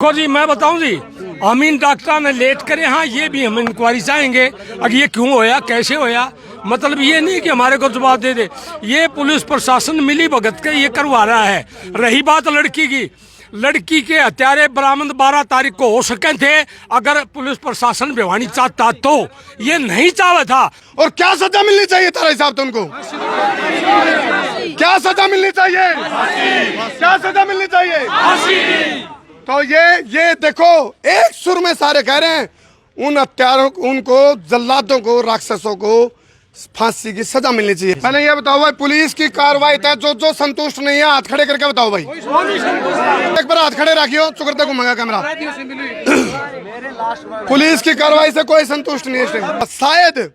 देखो जी, मैं बताऊं जी, अमीन डॉक्टर ने लेट करे। हाँ, ये भी हम इंक्वायरी चाहेंगे अब ये क्यों होया, कैसे होया। मतलब ये नहीं कि हमारे को जवाब दे दे, ये पुलिस प्रशासन मिली भगत के ये करवा रहा है। रही बात लड़की की, लड़की के हत्यारे बरामद 12 तारीख को हो सके थे अगर पुलिस प्रशासन भिवानी चाहता तो। ये नहीं चाहा था। और क्या सजा मिलनी चाहिए तेरा हिसाब से उनको? क्या सजा मिलनी चाहिए? क्या सजा मिलनी चाहिए? तो ये देखो, एक सुर में सारे कह रहे हैं उन हत्यारों, उनको जल्लादों को, राक्षसों को फांसी की सजा मिलनी चाहिए। पहले ये बताओ भाई, पुलिस की कार्रवाई था, जो संतुष्ट नहीं है हाथ खड़े करके बताओ भाई। एक बार हाथ खड़े रखियो, चुकरते घूमेगा कैमरा। पुलिस की कार्रवाई से कोई संतुष्ट नहीं है। शायद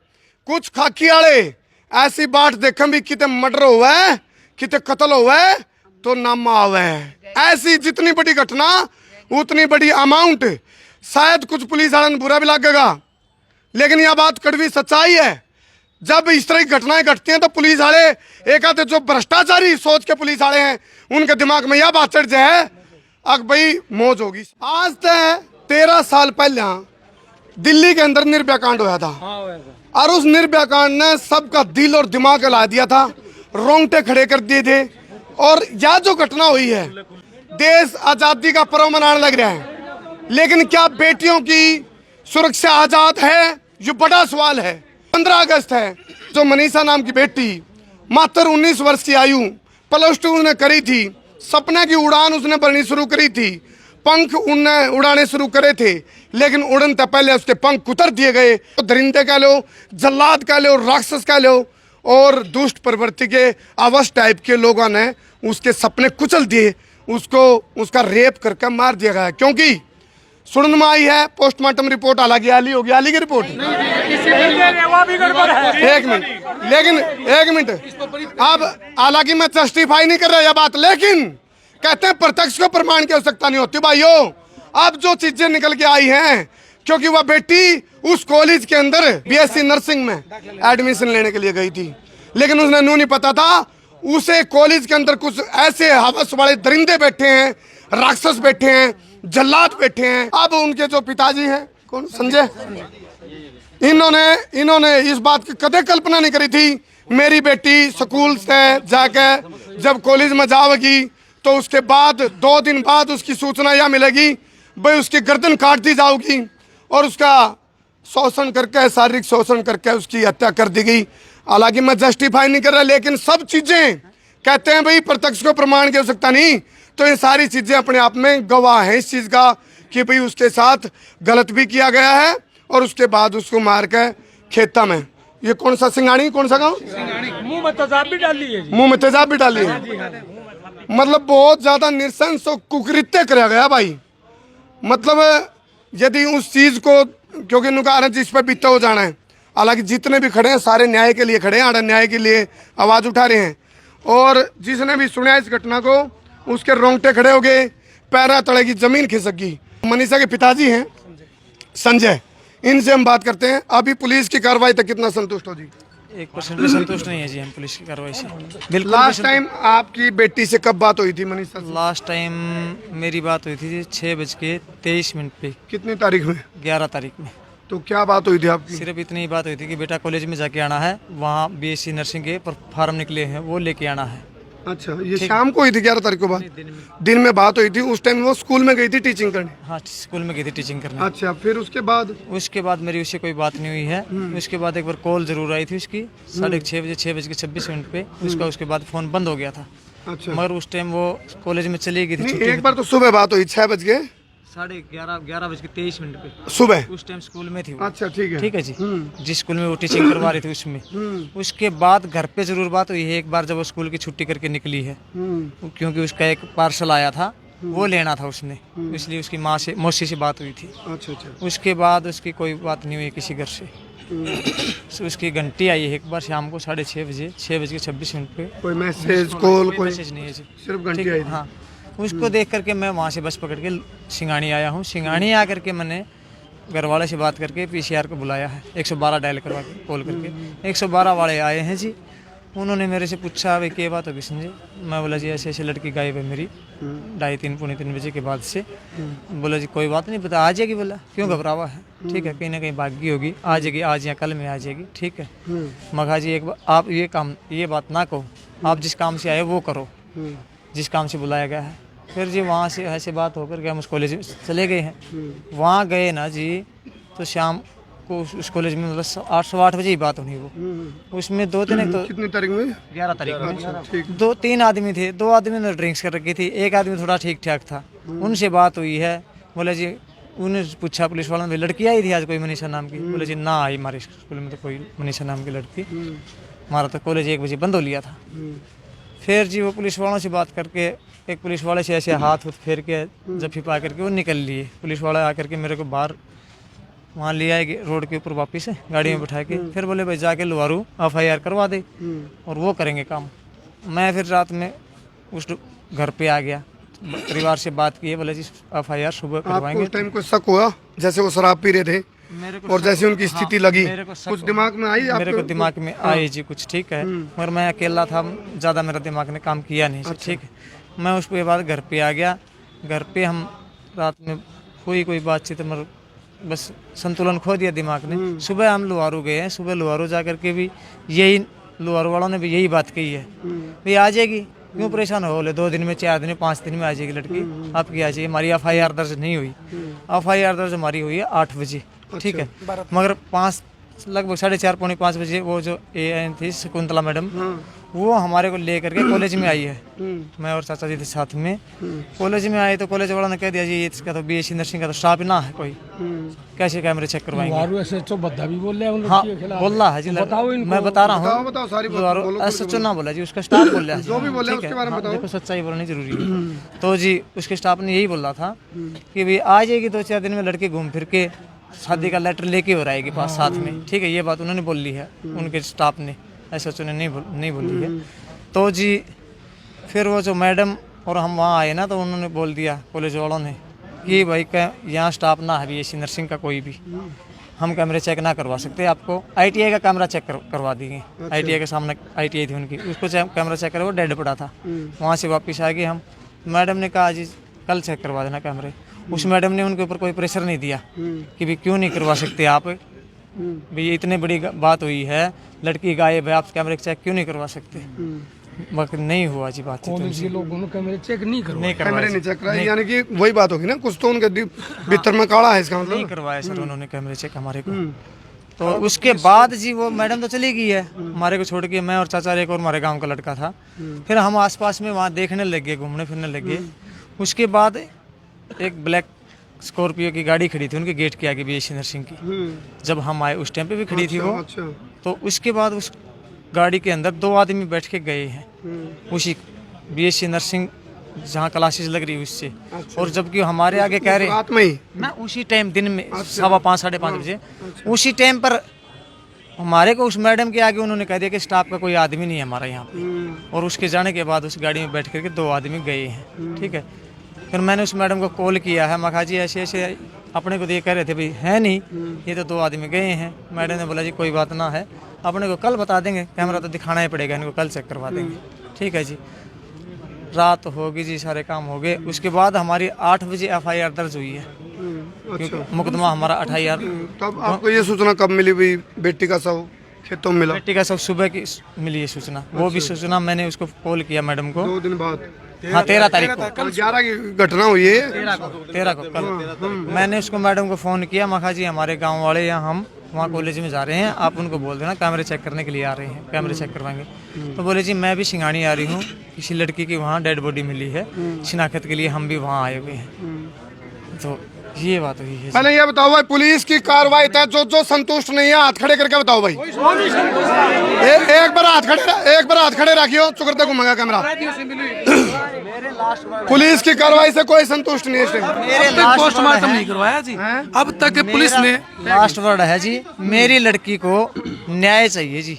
कुछ खाकी वाले ऐसी बात देखें भी कितने मर्डर हुआ है, कितने कत्ल हुआ है तो नाम आवे है। ऐसी जितनी बड़ी घटना उतनी बड़ी अमाउंट। शायद कुछ पुलिस वालों बुरा भी लगेगा, लेकिन यह बात कड़वी सच्चाई है। जब इस तरह की घटनाएं घटती हैं तो पुलिस वाले, एक आधे जो भ्रष्टाचारी सोच के पुलिस वाले हैं, उनके दिमाग में यह बात चढ़ जाए अब भाई मौज होगी। आज तक 13 साल पहले दिल्ली के अंदर निर्भया कांड हुआ था, और उस निर्भया कांड ने सबका दिल और दिमाग हिला दिया था, रोंगटे खड़े कर दिए थे। और यह जो घटना हुई है, देश आजादी का पर्व मनाने लग रहा है, लेकिन क्या बेटियों की सुरक्षा आजाद है? ये बड़ा सवाल है। 15 अगस्त है, जो मनीषा नाम की बेटी मात्र 19 वर्ष की आयु, +2 उसने करी थी, सपने की उड़ान उसने भरनी शुरू करी थी, पंख उड़ने उड़ाने शुरू करे थे, लेकिन उड़न से पहले उसके पंख कुतर दिए गए। तो दरिंदे कह लो, जल्लाद कह लो, राक्षस कह लो, और दुष्ट प्रवृत्ति के अवश टाइप के लोगों ने उसके सपने कुचल दिए, उसको उसका रेप करके मार दिया गया। क्योंकि सुनने में आई है पोस्टमार्टम रिपोर्ट, हालांकि आली होगी, आली की रिपोर्ट एक मिनट अब हालांकि मैं जस्टिफाई नहीं कर रहा यह बात, लेकिन कहते हैं प्रत्यक्ष को प्रमाण की आवश्यकता नहीं होती। भाइयों, अब जो चीजें निकल के आई हैं, क्योंकि वह बेटी उस कॉलेज के अंदर BSc नर्सिंग में एडमिशन लेने के लिए गई थी, लेकिन उसने नू नहीं पता था उसे कॉलेज के अंदर कुछ ऐसे हवस वाले दरिंदे बैठे हैं, राक्षस बैठे हैं, जल्लाद बैठे हैं। अब उनके जो पिताजी हैं, कौन, संजय, इन्होंने इस बात की कदे कल्पना नहीं करी थी मेरी बेटी स्कूल से जाकर जब कॉलेज में जाएगी तो उसके बाद 2 दिन बाद उसकी सूचना यह मिलेगी भाई उसकी गर्दन काट दी जाएगी और उसका शोषण करके, शारीरिक शोषण करके उसकी हत्या कर दी गई। हालांकि मैं जस्टिफाई नहीं कर रहा, लेकिन सब चीजें कहते हैं भाई प्रत्यक्ष को प्रमाण की आवश्यकता नहीं, तो ये सारी चीजें अपने आप में गवाह है इस चीज का कि भाई उसके साथ गलत भी किया गया है और उसके बाद उसको मार के खेता में, ये कौन सा सिंगाड़ी, कौन सा गाँव, मुंह में तेजाब भी डाली है, मुंह में तेजाब भी डाली है। मतलब बहुत ज्यादा नृशंस और कुकृत्य कराया गया भाई। मतलब यदि उस चीज को, क्योंकि उनका जिस पर बीता हो जाना है, हालांकि जितने भी खड़े हैं सारे न्याय के लिए खड़े हैं, न्याय के लिए आवाज उठा रहे हैं, और जिसने भी सुना इस घटना को उसके रोंगटे खड़े हो गए, पैरा तले की जमीन खिसक गई। मनीषा के पिताजी हैं संजय, इनसे हम बात करते हैं। अभी पुलिस की कार्रवाई तक कितना संतुष्ट हो जी? 1% भी संतुष्ट नहीं है जी हम पुलिस की कार्रवाई से, बिल्कुल। लास्ट टाइम आपकी बेटी से कब बात हुई थी मनीषा से? लास्ट टाइम मेरी बात हुई थी 6:23 पे। कितनी तारीख में? 11 तारीख में। तो क्या बात हुई थी आपकी? सिर्फ इतनी ही बात हुई थी कि बेटा कॉलेज में जाके आना है, वहाँ BSc नर्सिंग के फॉर्म निकले हैं वो लेके आना है। अच्छा, ये शाम को हुई थी 11 तारीख को बात? दिन में बात हुई थी। उस टाइम वो स्कूल में गई थी टीचिंग करने? हाँ, स्कूल में गई थी टीचिंग करने। अच्छा, फिर उसके बाद? उसके बाद मेरी उससे कोई बात नहीं हुई है। उसके बाद एक बार कॉल जरूर आई थी उसकी 6:30 बजे, 6:26 पे। उसके बाद फोन बंद हो गया था। अच्छा, मगर उस टाइम वो कॉलेज में चली गई थी। एक बार तो सुबह बात हुई 6 बजे, 11:23 पे सुबह, उस टाइम स्कूल में थी वो। अच्छा, ठीक है, ठीक है जी। जिस स्कूल में वो टीचिंग करवा रही थी उसमें। उसके बाद घर पे जरूर बात हुई है एक बार, जब वो स्कूल की छुट्टी करके निकली है, क्योंकि उसका एक पार्सल आया था वो लेना था उसने, इसलिए उसकी माँ से, मौसी से बात हुई थी। अच्छा अच्छा। उसके बाद उसकी कोई बात नहीं हुई किसी घर से। उसकी घंटी आई है एक बार शाम को 6:30 बजे, 6:26 पे। कोई मैसेज, कॉल, कोई मैसेज नहीं है जी, सिर्फ घंटी आई थी। हाँ, उसको देख करके मैं वहाँ से बस पकड़ के सिंगानी आया हूँ। सिंगानी आकर के मैंने घर वाले से बात करके PCR को बुलाया है, 112 डायल करवा के, कॉल करके 112 वाले आए हैं जी। उन्होंने मेरे से पूछा भाई क्या बात होगी संजय। मैं बोला जी ऐसे ऐसे लड़की गायब है मेरी 2:30 पौने 3 बजे के बाद से। बोला जी कोई बात नहीं पता आ जाएगी। बोला क्यों घबरावा है, ठीक है कहीं ना कहीं भागी होगी, आ जाएगी आज या कल में आ जाएगी, ठीक है। मगा जी एक बार आप ये बात ना कहो, आप जिस काम से आए वो करो, जिस काम से बुलाया गया है। फिर जी वहाँ से ऐसे बात होकर के हम उस कॉलेज में चले गए हैं। वहाँ गए ना जी तो शाम को उस कॉलेज में मतलब 8 बजे ही बात होनी वो। उसमें 2-3 तो कितनी तारीख में? 11 तारीख में 2-3 आदमी थे। 2 आदमी ने ड्रिंक्स कर रखी थी, एक आदमी थोड़ा ठीक ठाक था। उनसे बात हुई है। बोले जी उन्हें पूछा पुलिस वालों ने लड़की आई थी आज कोई मनीषा नाम की। बोले जी ना आई हमारे स्कूल में तो कोई मनीषा नाम की लड़की, हमारा तो कॉलेज 1 बजे बंद हो लिया था। फिर जी वो पुलिस वालों से बात करके एक पुलिस वाले से ऐसे हाथ फेर के जब पा करके वो निकल लिए। पुलिस वाला आकर के मेरे को बाहर वहाँ ले आए रोड के ऊपर वापस गाड़ी में बैठा के। फिर बोले भाई जाके लुहारू FIR करवा दे और वो करेंगे काम। मैं फिर रात में उस घर पे आ गया, परिवार से बात की है। बोले जी FIR सुबह करवाएंगे। उस टाइम कोई शक हुआ जैसे वो शराब पी रहे थे और जैसे उनकी स्थिति लगी कुछ दिमाग में आई? मेरे को दिमाग में आई जी कुछ, ठीक है, मगर मैं अकेला था, ज़्यादा मेरा दिमाग ने काम किया नहीं। ठीक है, मैं उसके बाद घर पे आ गया। घर पे हम रात में कोई बातचीत मगर बस संतुलन खो दिया दिमाग ने। सुबह हम लुहारू गए हैं। सुबह लुहारू जा करके भी यही लुहारू वालों ने भी यही बात कही है, भाई आ जाएगी, क्यों परेशान हो, बोले 2 दिन में 4 दिन में 5 दिन में आ जाएगी लड़की, आपकी आ जाएगी। हमारी FIR दर्ज नहीं हुई। FIR दर्ज हमारी हुई है 8 बजे, ठीक है, मगर लगभग 4:30 पौने 5 बजे वो जो AN थी शकुंतला मैडम, वो हमारे को ले करके कॉलेज में आई है। मैं और चाचा जी थे साथ में। कॉलेज में आए तो कॉलेज वालों ने कह दिया जी इसका तो BSc नर्सिंग का तो स्टाफ ना है कोई, कैसे कैमरे चेक करवाएंगे। भी बोल रहे हैं हाँ बोल रहा है जी, मैं बता रहा हूँ। SHO ना बोला जी, उसका स्टाफ बोल रहा है। जो भी बोले उसके बारे में बताओ, देखो सच्चाई बोलनी जरूरी है। तो जी उसके स्टाफ ने यही बोला था कि भाई आ जाएगी 2-4 दिन में लड़की घूम फिर के शादी का लेटर लेके हो आएगी पास साथ में, ठीक है। ये बात उन्होंने बोल ली है, उनके स्टाफ ने, SHO ने नहीं बोली है। तो जी फिर वो जो मैडम और हम वहाँ आए ना तो उन्होंने बोल दिया कॉलेज वालों ने कि भाई यहाँ स्टाफ ना है BSc नर्सिंग का कोई भी, हम कैमरे चेक ना करवा सकते, आपको ITI का कैमरा चेक करवा देंगे। ITI के सामने ITI थी उनकी, उसको कैमरा चेक करा, वो डेड पड़ा था। वहाँ से वापस आ गए हम। मैडम ने कहा जी कल चेक करवा देना कैमरे। उस मैडम ने उनके ऊपर कोई प्रेशर नहीं दिया कि भाई क्यों नहीं करवा सकते आप, भाई इतनी बड़ी बात हुई है, लड़की गायब है, आप कैमरे चेक क्यों नहीं करवा सकते। मगर नहीं हुआ जी बात। लोगों ने कैमरे चेक नहीं करवाए, यानी कि वही बात होगी ना, कुछ तो उनके भीतर में काढ़ा है इसका मतलब। नहीं करवाया सर उन्होंने कैमरे चेक हमारे को। तो उसके बाद जी वो मैडम तो चली गई है हमारे को छोड़ के। मैं और चाचा एक और हमारे गाँव का लड़का था। फिर हम आसपास में वहाँ देखने लग गए, घूमने फिरने लग गए। उसके बाद एक ब्लैक स्कॉर्पियो की गाड़ी खड़ी थी उनके गेट के आगे BSc नर्सिंग की। जब हम आए उस टाइम पे भी खड़ी थी वो। तो उसके बाद उस गाड़ी के अंदर 2 आदमी बैठ के गए हैं उसी BSc नर्सिंग जहाँ क्लासेस लग रही है उससे। और जबकि हमारे आगे कह रहे रात में ही ना, उसी टाइम दिन में 5:15 साढ़े 5 बजे उसी टाइम पर हमारे को उस मैडम के आगे उन्होंने कह दिया कि स्टाफ का कोई आदमी नहीं है हमारा यहाँ पे। और उसके जाने के बाद उस गाड़ी में बैठ करके 2 आदमी गए हैं, ठीक है। फिर मैंने उस मैडम को कॉल किया है, मखा जी ऐसे ऐसे अपने को तो ये कह रहे थे भाई है नहीं, ये तो 2 आदमी गए हैं। मैडम ने बोला जी कोई बात ना है, अपने को कल बता देंगे, कैमरा तो दिखाना ही पड़ेगा, इनको कल चेक करवा देंगे, ठीक है जी। रात होगी जी, सारे काम हो गए। उसके बाद हमारी 8 बजे FIR दर्ज हुई है, क्योंकि मुकदमा हमारा 28। तब आपको ये सूचना कब मिली भाई बेटी का शव खेतों में मिला? बेटी का शव सुबह की मिली है सूचना। वो भी सूचना मैंने उसको कॉल किया मैडम को 2 दिन बाद। हाँ 13 तारीख को, कल 11 की घटना हुई है। 13 को कल मैंने उसको मैडम को फ़ोन किया, मखा जी हमारे गांव वाले या हम वहाँ कॉलेज में जा रहे हैं, आप उनको बोल देना कैमरे चेक करने के लिए आ रहे हैं, कैमरे चेक करवाएंगे। तो बोले जी मैं भी सिंगानी आ रही हूँ, किसी लड़की की वहाँ डेड बॉडी मिली है, शिनाख्त के लिए हम भी वहाँ आए हुए हैं। तो ये बात हुई है। पहले ये बताओ भाई, पुलिस की कार्रवाई था, जो संतुष्ट नहीं है हाथ खड़े करके बताओ भाई। एक बार हाथ खड़े रखियो, चुकरते घूमेगा कैमरा। पुलिस की कार्रवाई से कोई संतुष्ट नहीं है। पोस्टमार्टम नहीं करवाया जी अब तक पुलिस ने। लास्ट वर्ड है जी, मेरी लड़की को न्याय चाहिए जी,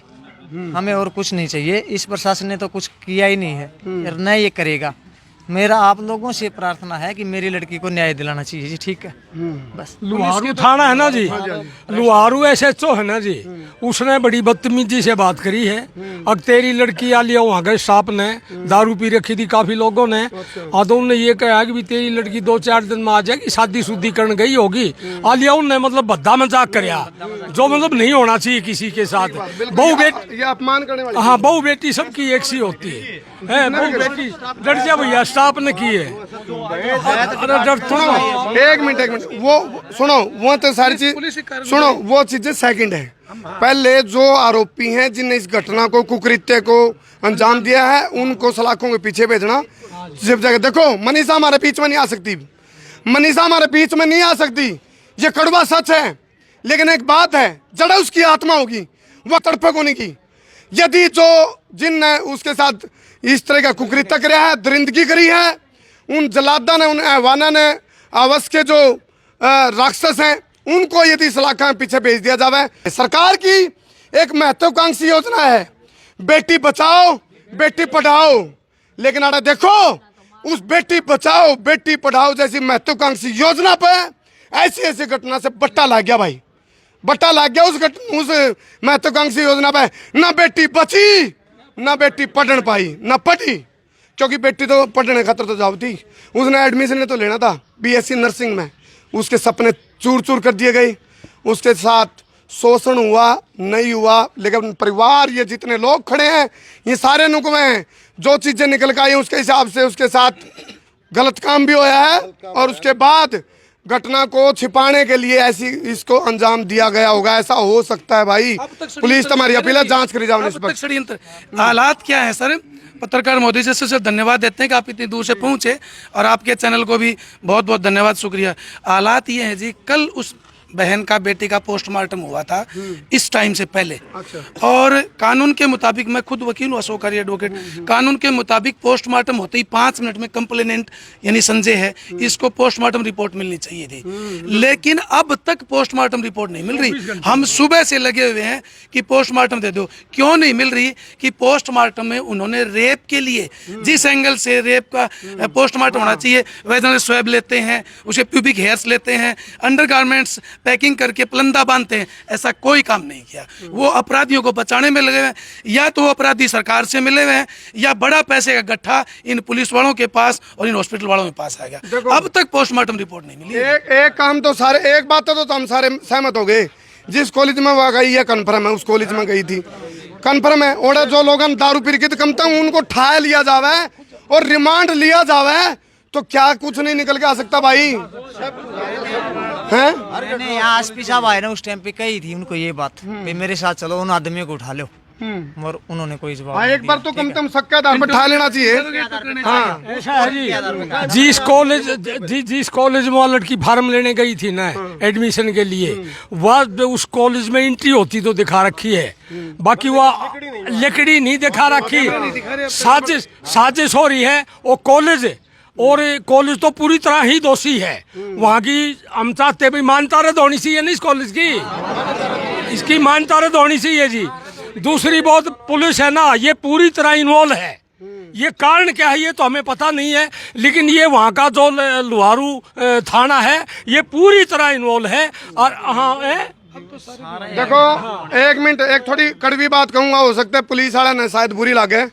हमें और कुछ नहीं चाहिए। इस प्रशासन ने तो कुछ किया ही नहीं है, और न ये करेगा। मेरा आप लोगों से प्रार्थना है कि मेरी लड़की को न्याय दिलाना चाहिए जी। ठीक है, बस। लुहारू थाना है ना जी, लुहारू SHO है ना जी, उसने बड़ी बदतमीजी से बात करी है। अब तेरी लड़की आ लिया, वहाँ गए स्टाफ ने दारू पी रखी थी काफी लोगों ने, तो उन्होंने ये कहा कि भी तेरी लड़की 2-4 दिन में आ जाएगी, शादी शुद्धि करने गई होगी। आ लिया उनने मतलब भद्दा मजाक करया, जो मतलब नहीं होना चाहिए किसी के साथ। बहू बेटी, ये अपमान करने वाली हाँ बहू बेटी सबकी एक सी होती है। बहू बेटी डर जा भैया, स्टाफ ने की है। अरे डर थोड़ा, एक मिनट वो सुनो, वो तो सारी चीज सुनो, वो चीजें सेकंड है। पहले जो आरोपी हैं जिनने इस घटना को, कुकृत्य को अंजाम दिया है, उनको सलाखों के पीछे भेजना। जब जगह देखो, मनीषा हमारे बीच में नहीं आ सकती, मनीषा हमारे बीच में नहीं आ सकती, ये कड़वा सच है। लेकिन एक बात है, जड़ उसकी आत्मा होगी, वह तड़पे को नहीं की। यदि जो जिनने उसके साथ इस तरह का कुकृत्य किया है, दरिंदगी करी है, उन जलादा ने, उन ऐवाना ने, आवस के जो राक्षस हैं, उनको यदि सलाखा में पीछे भेज दिया जाए। सरकार की एक महत्वाकांक्षी योजना है, बेटी बचाओ बेटी पढ़ाओ। लेकिन अरे देखो, उस बेटी बचाओ बेटी पढ़ाओ जैसी महत्वाकांक्षी योजना पे ऐसी ऐसी घटना से बट्टा लग गया भाई, बट्टा लग गया उस महत्वाकांक्षी योजना पे। ना बेटी बची, ना बेटी पढ़न पाई, ना पढ़ी, क्योंकि बेटी तो पढ़ने खातर तो जाओ थी, उसने एडमिशन तो लेना था BSc नर्सिंग में, उसके सपने चूर चूर कर दिए गए, उसके साथ शोषण हुआ नहीं हुआ। लेकिन परिवार, ये जितने लोग खड़े हैं, ये सारे नुकवे हैं, जो चीज़ें निकल के आई उसके हिसाब से उसके साथ गलत काम भी होया है, और उसके बाद घटना को छिपाने के लिए ऐसी इसको अंजाम दिया गया होगा। ऐसा हो सकता है भाई, पुलिस तुम्हारी अपील है, जांच करी जाओ इस पर। षड्यंत्र हालात क्या है सर? पत्रकार महोदय जी से धन्यवाद देते हैं कि आप इतनी दूर से पहुंचे, और आपके चैनल को भी बहुत बहुत धन्यवाद, शुक्रिया। हालात ये है जी, कल उस बहन का, बेटी का पोस्टमार्टम हुआ था इस टाइम से पहले। और कानून के मुताबिक, मैं खुद वकील हूँ, अशोकारी एडवोकेट, कानून के मुताबिक पोस्टमार्टम होते ही 5 मिनट में कंप्लेनेंट यानी संजय है, इसको पोस्टमार्टम रिपोर्ट मिलनी चाहिए थी। लेकिन अब तक पोस्टमार्टम रिपोर्ट नहीं मिल रही। हम सुबह से लगे हुए हैं कि पोस्टमार्टम दे दो। क्यों नहीं मिल रही? कि पोस्टमार्टम में उन्होंने रेप के लिए जिस एंगल से रेप का पोस्टमार्टम होना चाहिए, वैसे स्वैब लेते हैं, उसे प्यूबिक हेयर्स लेते हैं, अंडरगारमेंट्स पैकिंग करके पलंदा बांधते हैं, ऐसा कोई काम नहीं किया। वो अपराधियों को बचाने में लगे हुए हैं, या तो वो अपराधी सरकार से मिले हुए हैं, या बड़ा पैसे का गट्ठा इन पुलिस वालों के पास और इन हॉस्पिटल वालों के पास आ गया। अब तक पोस्टमार्टम रिपोर्ट नहीं मिली। एक काम तो सारे, एक बात तो हम सारे सहमत हो गए, जिस कॉलेज में वो गई है कन्फर्म है, उस कॉलेज में गई थी कन्फर्म है। और जो लोग दारू पी के कम तक उनको ठा लिया जावे और रिमांड लिया जावे, तो क्या कुछ नहीं निकल के आ सकता भाई? हैं? अरे नहीं, यहाँ एसपी साहब आए ना, उस टाइम पे कही थी उनको ये बात, भाई मेरे साथ चलो, उन आदमियों को उठा लो, और उन्होंने कोई जवाब नहीं एक बार तो कम तुम सक्का आधार पर ठा लेना चाहिए। हाँ, ऐसा है जी, जिस कॉलेज में लड़की फार्म लेने गई थी ना एडमिशन के लिए, वह उस कॉलेज में एंट्री होती तो दिखा रखी है, बाकी वह लकड़ी नहीं दिखा रखी। साजिश हो रही है। वो कॉलेज, और कॉलेज तो पूरी तरह ही दोषी है। वहाँ की हम चाहते भी मान्यता रद्द होनी चाहिए ना इस कॉलेज की, इसकी मान्यता रद्द होनी चाहिए जी। दूसरी बात, पुलिस है ना, ये पूरी तरह इन्वॉल्व है। ये कारण क्या है ये तो हमें पता नहीं है, लेकिन ये वहाँ का जो लुहारू थाना है, ये पूरी तरह इन्वॉल्व है। और हाँ देखो एक मिनट, एक थोड़ी कड़वी बात कहूँगा, हो सकता है पुलिस वाला ने शायद बुरी लगे,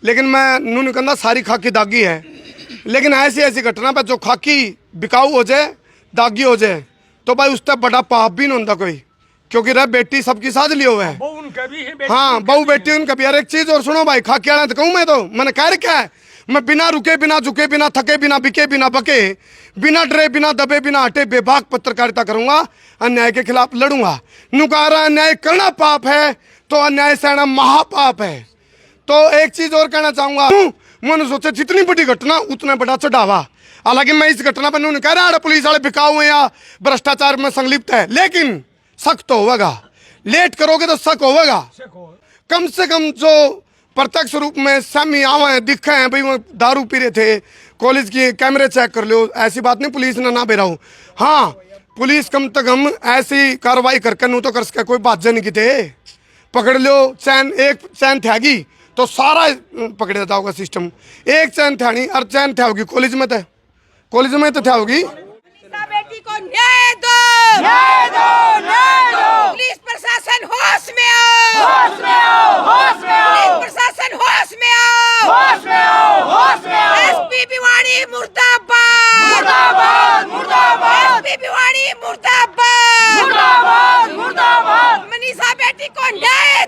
लेकिन मैं नू नहीं कहना सारी खाकी दागी है। लेकिन ऐसी ऐसी घटना पर जो खाकी बिकाऊ हो जाए, दागी हो जाए, तो भाई उससे बड़ा पाप भी नहीं होता कोई, क्योंकि रह बेटी सबकी साझ लिए हुए है। हाँ, बहू बेटी उनका भी। एक चीज और सुनो भाई, खाकी वाला तो कहूँ मैं, तो मैंने कह रखा है, मैं बिना रुके, बिना झुके, बिना थके, बिना बिके, बिना बके, बिना डरे, बिना दबे, बिना हटे बेबाक पत्रकारिता करूंगा, अन्याय के खिलाफ लड़ूंगा। नुकारा अन्याय करना पाप है तो अन्याय सहना महापाप है। तो एक चीज और कहना चाहूंगा, मैंने सोचा जितनी बड़ी घटना उतना बड़ा चढ़ावा। हालांकि मैं इस घटना पर नहीं कह रहा पुलिस वाले बिकाऊ हैं या भ्रष्टाचार में संलिप्त है, लेकिन शक तो होगा। लेट करोगे तो शक होगा। कम से कम जो प्रत्यक्ष रूप में सामने आवे हैं, दिखे हैं, भाई वो दारू पी रहे थे, कॉलेज के कैमरे चेक कर लो, ऐसी बात नहीं पुलिस ने ना बेरा हो। हाँ, पुलिस कम से कम ऐसी कार्रवाई करके नू तो कर सके, कोई बात नहीं की थे, पकड़ लो चैन, एक चैन थैगी तो सारा पकड़ देता होगा सिस्टम। एक चैन था नहीं और चैन था होगी कॉलेज में तो था होगी। बेटी को न्याय दो, न्याय दो, न्याय दो। पुलिस प्रशासन होश में आओ, होश में आओ, होश में आओ। पुलिस प्रशासन होश में आओ, होश में आओ, होश में आओ। एसपी भिवाड़ी मुर्दाबाद, मुर्दाबाद, मुर्दाबाद। एसपी भिवाड़ी मुर्दाबाद, मुर्दाबाद, मुर्दाबाद। मनीषा बेटी को न्याय